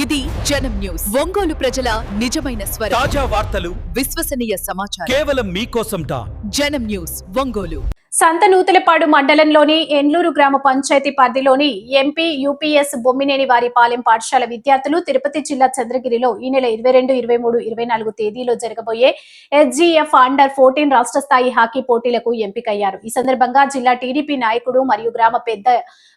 ఇది జనం న్యూస్. ఒంగోలు ప్రజల నిజమైన స్వరం. తాజా వార్తలు, విశ్వసనీయ సమాచారం కేవలం మీకోసం. జనం న్యూస్ ఒంగోలు. సంతనూతలపాడు మండలంలోని ఎండ్లూరు గ్రామ పంచాయతీ పరిధిలోని ఎంపీ యూపీఎస్ బొమ్మినేని వారి పాలెం పాఠశాల విద్యార్థులు తిరుపతి జిల్లా చంద్రగిరిలో ఈ నెల 22, 23, 24 తేదీలో జరగబోయే SGF అండర్-14 రాష్ట్ర స్థాయి హాకీ పోటీలకు ఎంపికయ్యారు. ఈ సందర్భంగా జిల్లా టీడీపీ నాయకుడు మరియు గ్రామ పెద్ద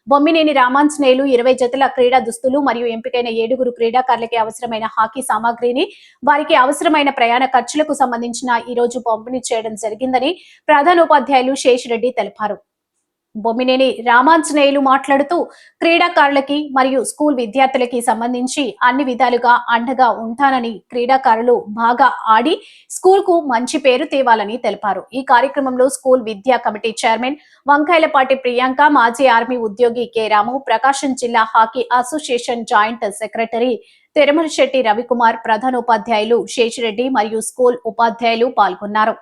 బొమ్మినేని రామాంజనేయులు 20 జతల క్రీడా దుస్తులు మరియు ఎంపికైన 7 క్రీడాకారులకి అవసరమైన హాకీ సామాగ్రిని వారికి అవసరమైన ప్రయాణ ఖర్చులకు సంబంధించిన ఈ రోజు పంపిణీ చేయడం జరిగిందని ప్రధానోపాధ్యాయులు శేషిరెడ్డి తెలిపారు. బొమ్మినేని రామాంజనేయులు మాట్లాడుతూ క్రీడాకారులకి మరియు స్కూల్ విద్యార్థులకి సంబంధించి అన్ని విధాలుగా అండగా ఉంటానని, క్రీడాకారులు బాగా ఆడి స్కూల్ కు మంచి పేరు తేవాలని తెలిపారు. ఈ కార్యక్రమంలో స్కూల్ విద్యా కమిటీ చైర్మన్ వంకాయలపాటి ప్రియాంక, మాజీ ఆర్మీ ఉద్యోగి కె రాము, ప్రకాశం జిల్లా hockey association joint secretary Tirumalasetti Ravikumar, ప్రధానోపాధ్యాయులు శేషిరెడ్డి మరియు స్కూల్ ఉపాధ్యాయులు పాల్గొన్నారు.